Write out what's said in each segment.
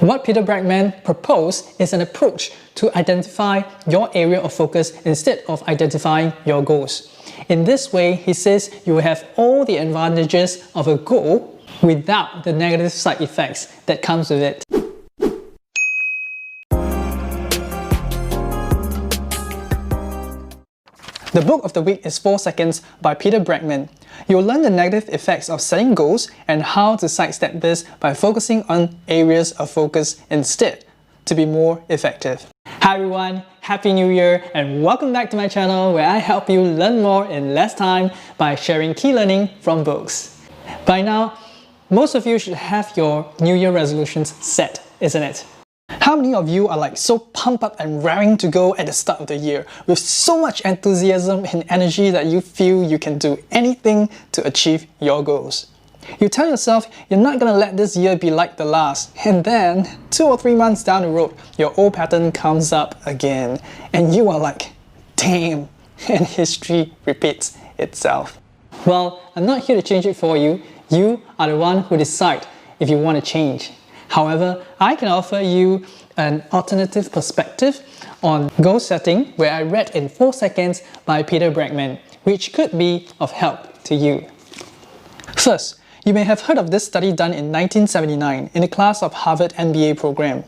What Peter Bregman proposed is an approach to identify your area of focus instead of identifying your goals. In this way, he says you will have all the advantages of a goal without the negative side effects that comes with it. The book of the week is 4 Seconds by Peter Bregman. You'll learn the negative effects of setting goals and how to sidestep this by focusing on areas of focus instead to be more effective. Hi everyone, Happy New Year and welcome back to my channel where I help you learn more in less time by sharing key learning from books. By now, most of you should have your New Year resolutions set, isn't it? How many of you are so pumped up and raring to go at the start of the year with so much enthusiasm and energy that you feel you can do anything to achieve your goals? You tell yourself you're not gonna let this year be like the last, and then 2 or 3 months down the road, your old pattern comes up again, and you are like, damn, and history repeats itself. Well, I'm not here to change it for you. You are the one who decides if you want to change. However, I can offer you an alternative perspective on goal setting where I read in 4 Seconds by Peter Bregman, which could be of help to you. First, you may have heard of this study done in 1979 in the class of Harvard MBA program.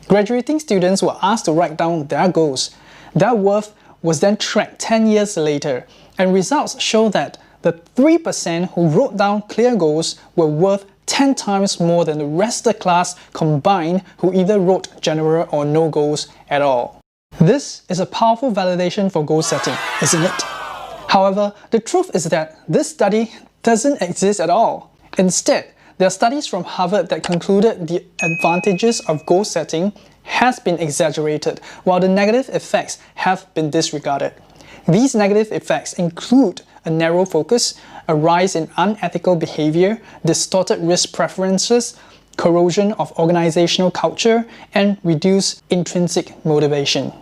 Graduating students were asked to write down their goals. Their worth was then tracked 10 years later, and results show that the 3% who wrote down clear goals were worth 10 times more than the rest of the class combined who either wrote general or no goals at all. This is a powerful validation for goal setting, isn't it? However, the truth is that this study doesn't exist at all. Instead, there are studies from Harvard that concluded the advantages of goal setting has been exaggerated while the negative effects have been disregarded. These negative effects include a narrow focus, a rise in unethical behavior, distorted risk preferences, corrosion of organizational culture, and reduced intrinsic motivation.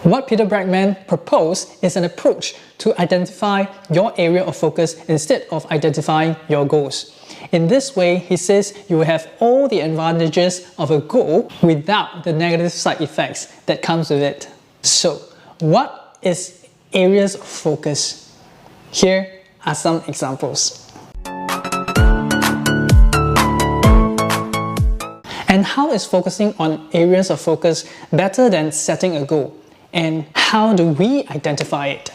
What Peter Bregman proposed is an approach to identify your area of focus instead of identifying your goals. In this way, he says you will have all the advantages of a goal without the negative side effects that comes with it. So, what is areas of focus? Here are some examples. And how is focusing on areas of focus better than setting a goal? And how do we identify it?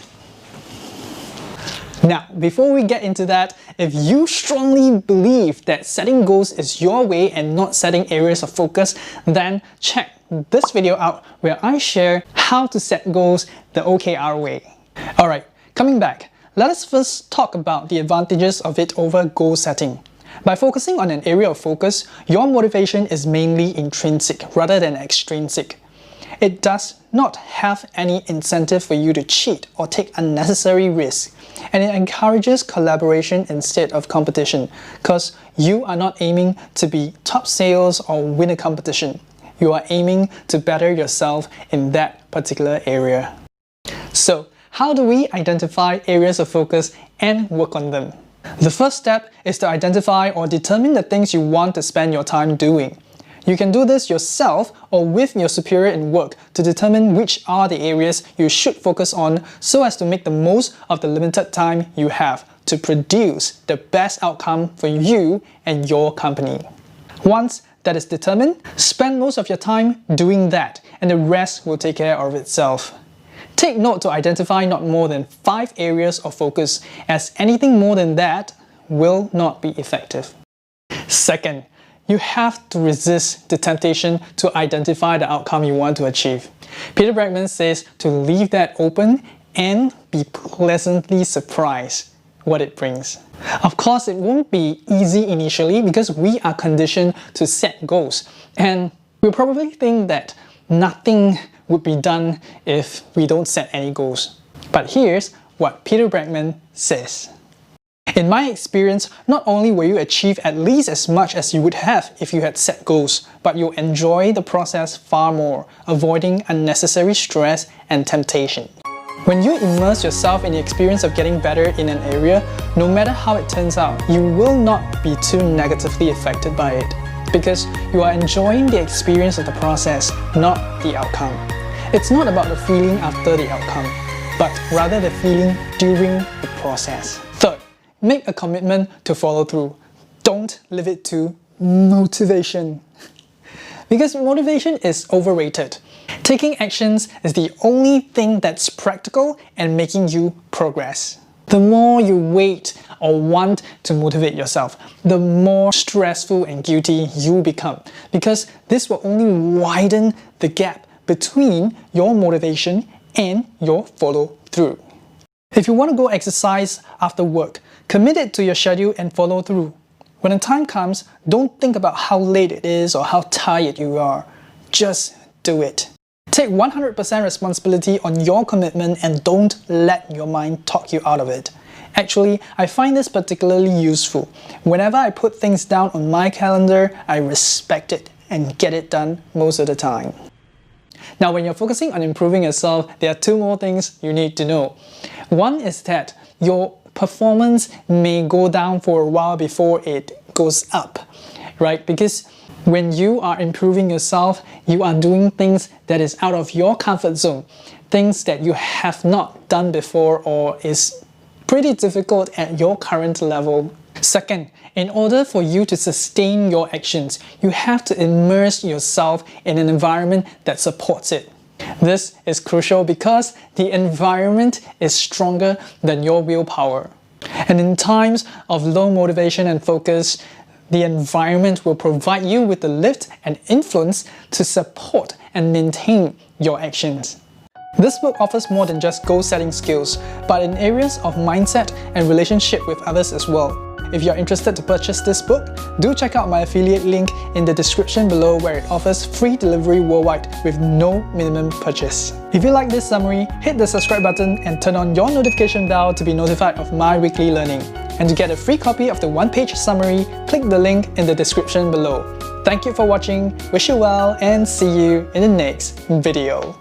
Now, before we get into that, if you strongly believe that setting goals is your way and not setting areas of focus, then check this video out where I share how to set goals the OKR way. Alright, coming back. Let us first talk about the advantages of it over goal setting. By focusing on an area of focus, your motivation is mainly intrinsic rather than extrinsic. It does not have any incentive for you to cheat or take unnecessary risks, and it encourages collaboration instead of competition because you are not aiming to be top sales or win a competition. You are aiming to better yourself in that particular area. So, how do we identify areas of focus and work on them? The first step is to identify or determine the things you want to spend your time doing. You can do this yourself or with your superior in work to determine which are the areas you should focus on so as to make the most of the limited time you have to produce the best outcome for you and your company. Once that is determined, spend most of your time doing that and the rest will take care of itself. Take note to identify not more than 5 areas of focus, as anything more than that will not be effective. Second, you have to resist the temptation to identify the outcome you want to achieve. Peter Bregman says to leave that open and be pleasantly surprised what it brings. Of course, it won't be easy initially because we are conditioned to set goals, and we'll probably think that nothing would be done if we don't set any goals. But here's what Peter Bregman says. In my experience, not only will you achieve at least as much as you would have if you had set goals, but you'll enjoy the process far more, avoiding unnecessary stress and temptation. When you immerse yourself in the experience of getting better in an area, no matter how it turns out, you will not be too negatively affected by it. because you are enjoying the experience of the process, not the outcome. It's not about the feeling after the outcome, but rather the feeling during the process. Third, make a commitment to follow through. Don't leave it to motivation. Because motivation is overrated. Taking actions is the only thing that's practical and making you progress. The more you wait or want to motivate yourself, the more stressful and guilty you become, because this will only widen the gap between your motivation and your follow-through. If you want to go exercise after work, commit it to your schedule and follow through. When the time comes, don't think about how late it is or how tired you are. Just do it. Take 100% responsibility on your commitment and don't let your mind talk you out of it. Actually, I find this particularly useful. Whenever I put things down on my calendar, I respect it and get it done most of the time. Now, when you're focusing on improving yourself, there are two more things you need to know. One is that your performance may go down for a while before it goes up, right? Because when you are improving yourself, you are doing things that is out of your comfort zone, things that you have not done before or is pretty difficult at your current level. Second, in order for you to sustain your actions, you have to immerse yourself in an environment that supports it. This is crucial because the environment is stronger than your willpower. And in times of low motivation and focus, the environment will provide you with the lift and influence to support and maintain your actions. This book offers more than just goal-setting skills, but in areas of mindset and relationship with others as well. If you're interested to purchase this book, do check out my affiliate link in the description below where it offers free delivery worldwide with no minimum purchase. If you like this summary, hit the subscribe button and turn on your notification bell to be notified of my weekly learning. And to get a free copy of the one-page summary, click the link in the description below. Thank you for watching, wish you well, and see you in the next video.